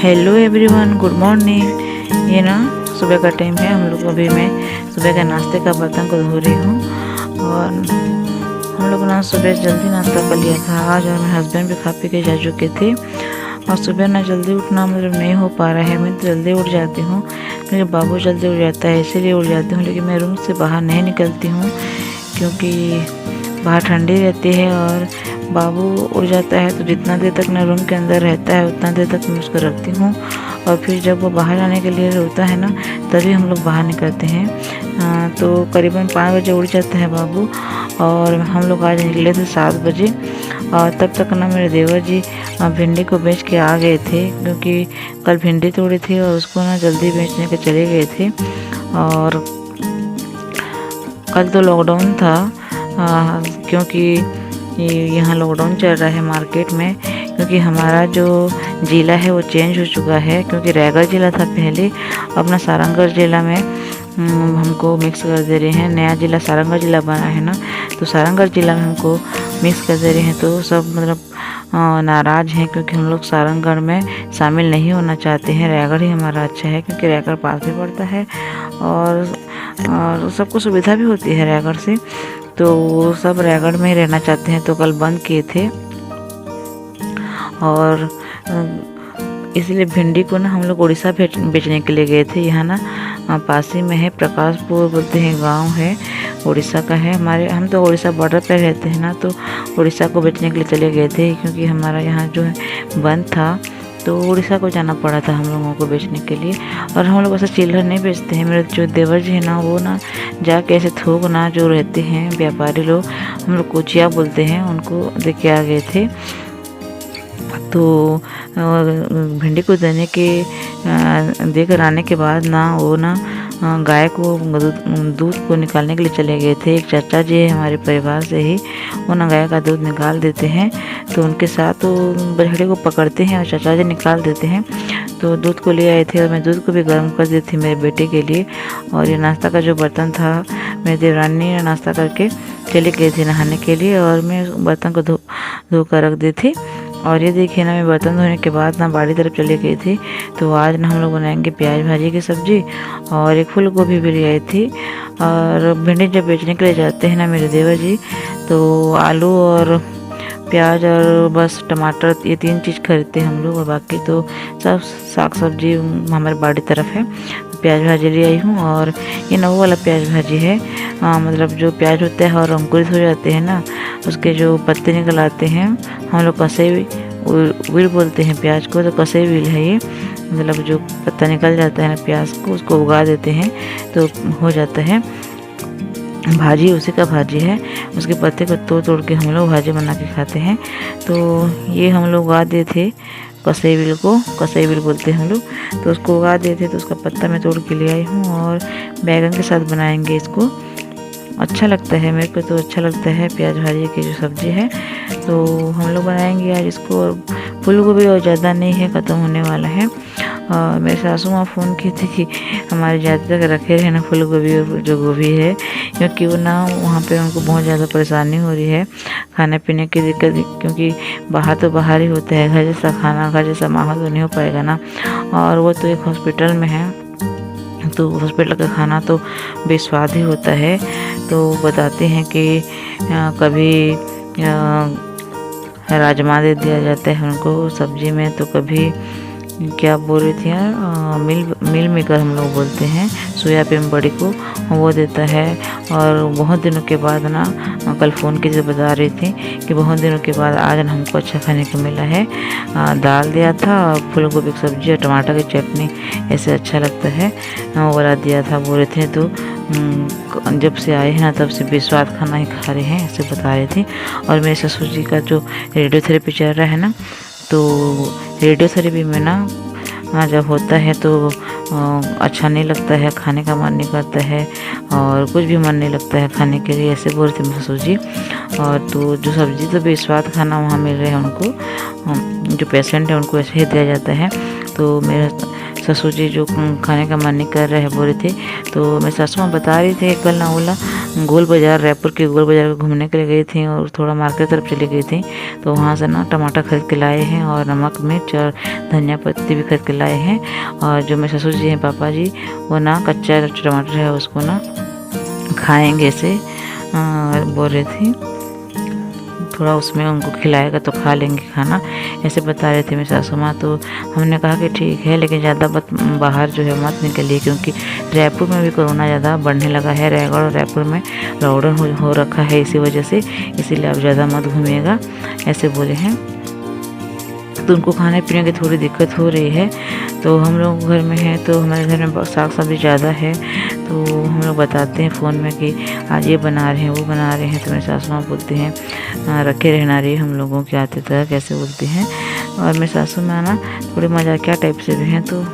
Hello everyone, good morning. ये ना सुबह का टाइम है। हम लोग अभी मैं सुबह का नाश्ते का बर्तन को धो रही हूँ। और हम लोग ना सुबह जल्दी नाश्ता कर लिया था आज, और मेरे हस्बैंड भी खा पी के जा चुके थे। और सुबह ना जल्दी उठना मतलब नहीं हो पा रहा है। मैं तो जल्दी उठ जाती हूँ क्योंकि बाबू जल्दी उठ जाता है, इसीलिए उठ जाती हूँ। लेकिन मैं रूम से बाहर नहीं निकलती हूँ क्योंकि बाहर ठंडी रहती है और बाबू उड़ जाता है। तो जितना देर तक ना रूम के अंदर रहता है उतना देर तक मैं उसको रखती हूँ, और फिर जब वो बाहर आने के लिए रोता है ना तभी हम लोग बाहर निकलते हैं। तो करीबन 5 बजे उड़ जाता है बाबू, और हम लोग आज निकले थे 7 बजे। और तब तक ना मेरे देवर जी भिंडी को बेच के आ गए थे, क्योंकि कल भिंडी तोड़ी थी और उसको ना जल्दी बेचने के चले गए थे। और कल तो लॉकडाउन था, क्योंकि यहाँ लॉकडाउन चल रहा है मार्केट में, क्योंकि हमारा जो ज़िला है वो चेंज हो चुका है। क्योंकि रायगढ़ ज़िला था पहले, अपना सारंगढ़ ज़िला में हमको मिक्स कर दे रहे हैं। नया ज़िला सारंगढ़ ज़िला बना है ना, तो सारंगढ़ ज़िला में हमको मिक्स कर दे रहे हैं। तो सब मतलब नाराज़ हैं, क्योंकि हम लोग सारंगढ़ में शामिल नहीं होना चाहते हैं। रायगढ़ ही हमारा अच्छा है, क्योंकि रायगढ़ पास भी पड़ता है और सबको सुविधा भी होती है रायगढ़ से। तो सब रायगढ़ में ही रहना चाहते हैं, तो कल बंद किए थे। और इसलिए भिंडी को ना हम लोग उड़ीसा बेचने के लिए गए थे। यहाँ ना पास ही में है, प्रकाशपुर बोलते हैं गांव है, उड़ीसा का है। हम तो उड़ीसा बॉर्डर पर रहते हैं ना, तो उड़ीसा को बेचने के लिए चले गए थे, क्योंकि हमारा यहाँ जो है बंद था, तो उड़ीसा को जाना पड़ा था हम लोगों को बेचने के लिए। और हम लोग ऐसा चिल्लर नहीं बेचते हैं। मेरे जो देवर जी है ना, वो ना जाके ऐसे थोक ना जो रहते हैं व्यापारी लोग, हम लोग कोचिया बोलते हैं, उनको दे के आ गए थे। तो भिंडी को देकर आने के बाद ना वो ना गाय को दूध को निकालने के लिए चले गए थे। एक चाचा जी है हमारे परिवार से ही, वो ना गाय का दूध निकाल देते हैं। तो उनके साथ वो बछड़े को पकड़ते हैं और चाचा जी निकाल देते हैं। तो दूध को ले आए थे, और मैं दूध को भी गर्म कर दी थी मेरे बेटे के लिए। और ये नाश्ता का जो बर्तन था, मेरी देवरानी ने नाश्ता करके चली गई थी नहाने के लिए, और मैं बर्तन को धो कर रख दी थी। और ये देखिए ना, मैं बर्तन धोने के बाद ना बाड़ी तरफ चली गई थी। तो आज ना हम लोग बनाएंगे प्याज भाजी की सब्ज़ी, और एक फूल गोभी भी ले आई थी। और भिंडी जब बेचने के लिए जाते हैं ना मेरे देवर जी, तो आलू और प्याज और बस टमाटर, ये 3 चीज़ खरीदते हैं हम लोग, और बाकी तो सब साग सब्जी हमारे बाड़ी तरफ है। प्याज भाजी ले आई हूँ, और ये ना वो वाला प्याज भाजी है, मतलब जो प्याज होता है और अंकुरित हो जाते हैं ना, उसके जो पत्ते निकल आते हैं, हम लोग कसे विल बोलते हैं प्याज को, तो कसे विल है ये। मतलब जो पत्ता निकल जाता है ना प्याज को, उसको उगा देते हैं तो हो जाता है भाजी, उसी का भाजी है। उसके पत्ते को तोड़ के हम लोग भाजी बना के खाते हैं। तो ये हम लोग उगा दिए थे कसेविल को, कसेविल बोलते हैं हम लोग। तो उसको उगा दिए थे, तो उसका पत्ता मैं तोड़ के ले आई हूँ, और बैगन के साथ बनाएंगे इसको। अच्छा लगता है, मेरे को तो अच्छा लगता है प्याज भाजी की जो सब्ज़ी है। तो हम लोग बनाएंगे आज इसको। और फूल गोभी और ज़्यादा नहीं है, ख़त्म होने वाला है। और मेरे सासू माँ फ़ोन की थी कि हमारे ज़्यादा तक रखे रहे ना फूल गोभी और जो गोभी है, क्योंकि वो ना वहाँ पे उनको बहुत ज़्यादा परेशानी हो रही है, खाने पीने की दिक्कत। क्योंकि बाहर तो बाहर ही होता है, घर जैसा खाना, घर जैसा माहौल तो नहीं हो पाएगा ना। और वो तो एक हॉस्पिटल में है, तो हॉस्पिटल का खाना तो बेस्वाद ही होता है। तो बताते हैं कि कभी राजमा दे दिया जाता है उनको सब्जी में, तो कभी क्या बोल रही थी यार, मिल मेकर हम लोग बोलते हैं, सोयाबीन बड़ी को, वो देता है। और बहुत दिनों के बाद ना कल फ़ोन की जो बता रही थी कि बहुत दिनों के बाद आज ना हमको अच्छा खाने को मिला है। दाल दिया था, फूल गोभी की सब्ज़ी और टमाटर की चटनी, ऐसे अच्छा लगता है, वो वाला दिया था बोल रहे थे। तो जब से आए हैं ना तब से बेस्वाद खाना ही खा रहे हैं, ऐसे बता रही थी। और मेरे ससुर जी का जो रेडियोथेरेपी चल रहा है ना, तो रेडियोथेरेपी में ना जब होता है तो अच्छा नहीं लगता है, खाने का मन नहीं करता है, और कुछ भी मन नहीं लगता है खाने के लिए, ऐसे बोल रहे थे ससुर जी। और तो जो सब्ज़ी तो बेस्वाद खाना वहाँ मिल रहा है उनको, जो पेशेंट है उनको ऐसे ही दिया जाता है। तो मेरे ससुर जी जो खाने का मन नहीं कर रहा है बोल रहे थे। तो मैं सासू माँ बता रही थी कल ना ओला गोल बाज़ार, रायपुर के गोल बाज़ार घूमने के लिए गई थी और थोड़ा मार्केट तरफ चली गई थी। तो वहाँ से ना टमाटर खरीद के लाए हैं और नमक मिर्च और धनिया पत्ती भी खरीद के लाए हैं। और जो मेरे ससुर जी हैं पापा जी, वो ना कच्चा टमाटर है उसको ना खाएंगे ऐसे बोल रही थी, थोड़ा उसमें उनको खिलाएगा तो खा लेंगे खाना, ऐसे बता रहे थे मेरी सासू माँ। तो हमने कहा कि ठीक है, लेकिन ज़्यादा बाहर जो है मत निकलिए, क्योंकि रायपुर में भी कोरोना ज़्यादा बढ़ने लगा है। रायगढ़ और रायपुर में लॉकडाउन हो रखा है इसी वजह से, इसीलिए आप ज़्यादा मत घूमिएगा, ऐसे बोले हैं। तो उनको खाने पीने की थोड़ी दिक्कत हो रही है। तो हम लोग घर में हैं तो हमारे घर में साग सब्ज़ी ज़्यादा है, तो हम लोग बताते हैं फ़ोन में कि आज ये बना रहे हैं वो बना रहे हैं। तो मेरी सासू माँ बोलती हैं रखे रहना रही हम लोगों के आते तक, कैसे बोलती हैं। और मेरी सासू माँ ना थोड़े मजाकिया टाइप से भी हैं, तो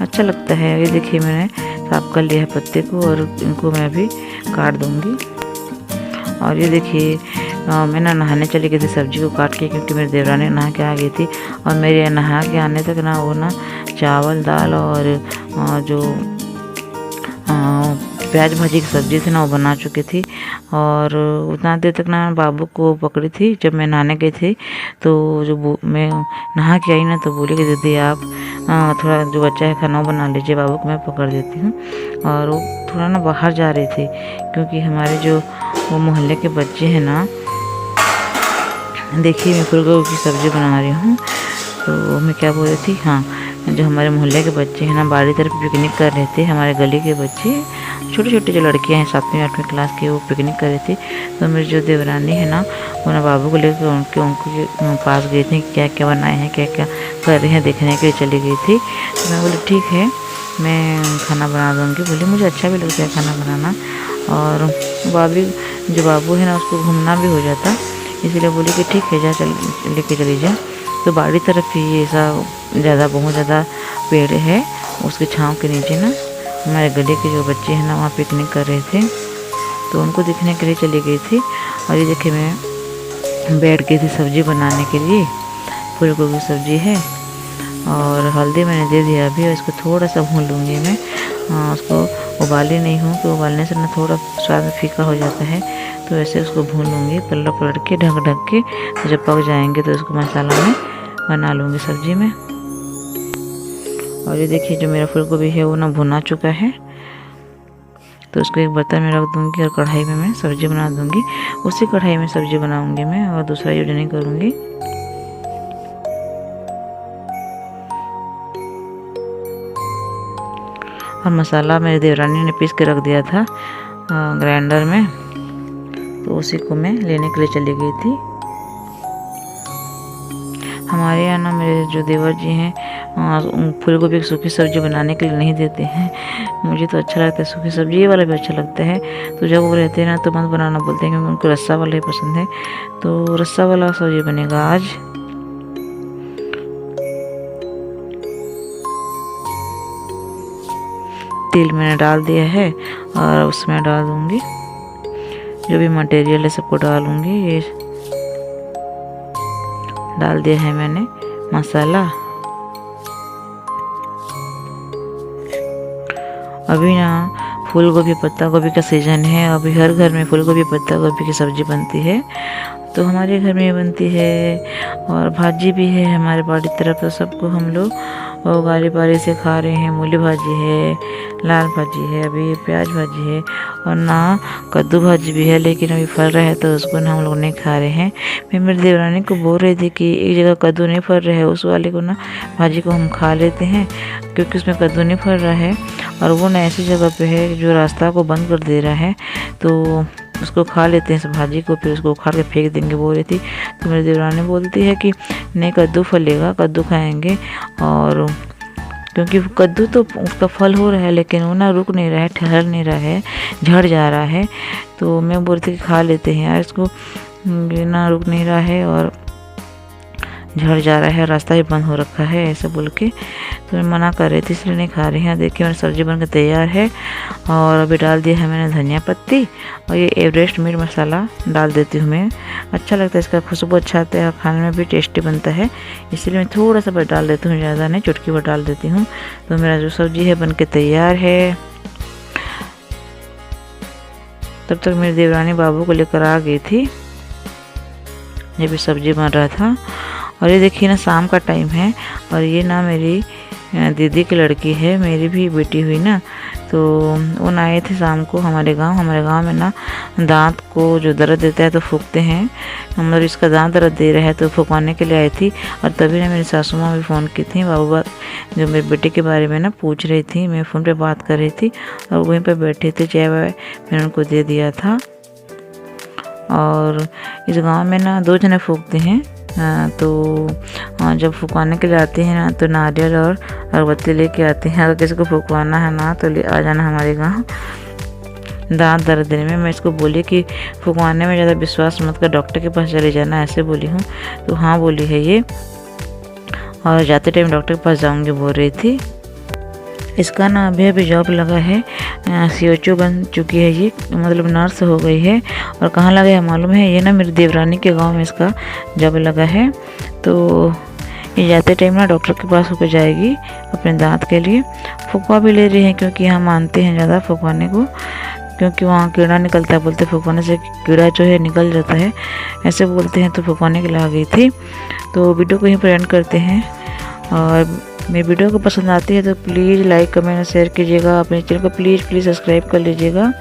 अच्छा लगता है। ये देखिए मैंने साफ कर लिया है पत्ते को और इनको मैं अभी काट दूँगी। और ये देखिए मैं ना नहाने चली गई थी सब्जी को काट के, क्योंकि मेरी देवरानी नहा के आ गई थी। और मेरे नहा के आने तक ना वो ना चावल दाल और जो प्याज भाजी की सब्ज़ी थी ना वो बना चुकी थी। और उतना देर तक ना बाबू को पकड़ी थी जब मैं नहाने गई थी। तो जो मैं नहा के आई ना तो बोली कि दीदी आप थोड़ा जो बच्चा है खाना बना लीजिए, बाबू को मैं पकड़ देती हूँ। और वो थोड़ा ना बाहर जा रही थी, क्योंकि हमारे जो वो मोहल्ले के बच्चे हैं ना, देखिए मैं फूल गोभी की सब्ज़ी बना रही हूँ। तो मैं क्या बोल रही थी, हाँ, जो हमारे मोहल्ले के बच्चे हैं ना बाड़ी तरफ पिकनिक कर रहे थे। हमारे गली के बच्चे छोटे छोटे जो लड़कियाँ हैं 7वीं 8वीं क्लास की, वो पिकनिक कर रही थी। तो मेरी जो देवरानी है ना वो ना बाबू को लेकर उनके पास गई थी, क्या क्या बनाए हैं क्या क्या कर रहे हैं देखने के लिए चली गई थी। तो मैं बोली ठीक है मैं खाना बना दूँगी। बोली मुझे अच्छा भी लगता है खाना बनाना, और जो बाबू है ना उसको घूमना भी हो जाता, इसीलिए बोली कि ठीक है जा चल लेके चली जा। तो बाड़ी तरफ ही ऐसा बहुत ज़्यादा पेड़ है, उसके छाँव के नीचे ना हमारे गली के जो बच्चे हैं ना वहाँ पिकनिक कर रहे थे, तो उनको दिखने के लिए चली गई थी। और ये देखिए मैं बैठ गई थी सब्ज़ी बनाने के लिए, फूल गोभी की सब्ज़ी है। और हल्दी मैंने दे दिया अभी, और इसको थोड़ा सा भून लूँगी मैं। उसको उबाली नहीं हूँ, तो उबालने से ना थोड़ा स्वाद में फीका हो जाता है, तो ऐसे उसको भून लूँगी पलट के ढक के। तो जब पक जाएंगे तो उसको मसाला में बना लूँगी सब्ज़ी में। और ये देखिए जो मेरा फूल गोभी है वो ना भुना चुका है, तो उसको एक बर्तन में रख दूँगी और कढ़ाई में मैं सब्ज़ी बना दूँगी। उसी कढ़ाई में सब्ज़ी बनाऊँगी मैं, और दूसरा यूज नहीं करूँगी। और मसाला मेरी देवरानी ने पीस के रख दिया था ग्राइंडर में, तो उसी को मैं लेने के लिए चली गई थी। हमारे यहाँ ना मेरे जो देवर जी हैं फूल गोभी की सूखी सब्ज़ी बनाने के लिए नहीं देते हैं। मुझे तो अच्छा लगता है सूखी सब्ज़ी, ये वाला भी अच्छा लगता है। तो जब वो रहते हैं ना तो मत बनाना बोलते हैं, क्योंकि उनको रस्सा वाला ही पसंद है। तो रस्सा वाला सब्ज़ी बनेगा आज। तेल मैंने डाल दिया है और उसमें डाल दूँगी जो भी मटेरियल है सबको डालूँगी। ये डाल दिया है मैंने मसाला। अभी ना फूल गोभी पत्ता गोभी का सीज़न है, अभी हर घर में फूल गोभी पत्ता गोभी की सब्ज़ी बनती है, तो हमारे घर में बनती है। और भाजी भी है हमारे बाड़ी तरफ, तो सबको हम लोग और बारी बारी से खा रहे हैं। मूली भाजी है, लाल भाजी है, अभी प्याज भाजी है, और ना कद्दू भाजी भी है, लेकिन अभी फल रहा है तो उसको ना हम लोग नहीं खा रहे हैं। मैं मेरी देवरानी को बोल रही थी कि एक जगह कद्दू नहीं फल रहा है, उस वाले को ना भाजी को हम खा लेते हैं, क्योंकि उसमें कद्दू नहीं फल रहा है। और वो ना ऐसी जगह पे है जो रास्ता को बंद कर दे रहा है, तो उसको खा लेते हैं इस भाजी को, फिर उसको उखाड़ के फेंक देंगे बोल रही थी। तो मेरी देवरानी बोलती है कि नहीं कद्दू फलेगा, कद्दू खाएंगे। और क्योंकि कद्दू तो उसका फल हो रहा है, लेकिन वो ना रुक नहीं रहा है, ठहर नहीं रहा है, झड़ जा रहा है। तो मैं बोलती कि खा लेते हैं यार इसको, ना रुक नहीं रहा है और झड़ जा रहा है, रास्ता भी बंद हो रखा है, ऐसा बोल के तो मैं मना कर रही थी, इसलिए नहीं खा रही हैं। देखिए मेरी सब्ज़ी बनकर तैयार है और अभी डाल दिया है मैंने धनिया पत्ती और ये एवरेस्ट मिर्च मसाला डाल देती हूँ मैं। अच्छा लगता है, इसका खुशबू अच्छा आता है और खाने में भी टेस्टी बनता है, इसलिए मैं थोड़ा सा बस डाल देती हूँ, ज़्यादा नहीं, चुटकी भर डाल देती हूँ। तो मेरा जो सब्ज़ी है बनके तैयार है। तब तक मेरी देवरानी बाबू को लेकर आ गई थी, ये भी सब्ज़ी बन रहा था। और ये देखिए ना शाम का टाइम है और ये ना मेरी दीदी की लड़की है, मेरी भी बेटी हुई ना, तो वो ना आए थे शाम को हमारे गांव में ना दांत को जो दर्द देता है तो फूंकते हैं, मतलब इसका दांत दर्द दे रहा है तो फूंकवाने के लिए आई थी। और तभी ना मेरी सासू माँ भी फ़ोन की थी, बाबू जो मेरे बेटे के बारे में ना पूछ रही थी, मैं फ़ोन पे बात कर रही थी और वहीं पे बैठे थे, चाय वाय मैंने उनको दे दिया था। और इस गांव में ना 2 जने फूंकते हैं, तो जब फूंकवाने के लिए आते हैं ना तो नारियल और अगरबत्ती लेके आते हैं। अगर किसी को फूंकवाना है ना तो ले आ जाना हमारे गांव दांत दर्द देने में। मैं इसको बोली कि फूंकवाने में ज़्यादा विश्वास मत कर, डॉक्टर के पास चले जाना, ऐसे बोली हूँ। तो हाँ बोली है ये, और जाते टाइम डॉक्टर के पास जाऊँगी बोल रही थी। इसका ना अभी जॉब लगा है, CHO बन चुकी है ये, मतलब नर्स हो गई है। और कहाँ लगा है मालूम है, ये ना मेरी देवरानी के गांव में इसका जॉब लगा है। तो ये जाते टाइम ना डॉक्टर के पास होकर जाएगी अपने दांत के लिए। फुकवा भी ले रही है क्योंकि यहाँ मानते हैं ज़्यादा फुकवाने को, क्योंकि वहाँ कीड़ा निकलता है, बोलते फुकवाने से कीड़ा जो है निकल जाता है, ऐसे बोलते हैं। तो फुकवाने के लिए आ गई थी। तो वीडियो को यहीं पर एंड करते हैं, और मेरी वीडियो को पसंद आती है तो प्लीज़ लाइक कमेंट और शेयर कीजिएगा। अपने चैनल को प्लीज़ सब्सक्राइब कर लीजिएगा।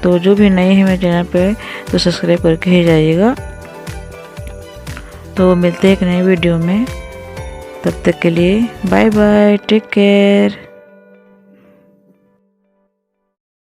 तो जो भी नए हैं मेरे चैनल पे तो सब्सक्राइब करके ही जाइएगा। तो मिलते हैं एक नई वीडियो में, तब तक के लिए बाय बाय, टेक केयर।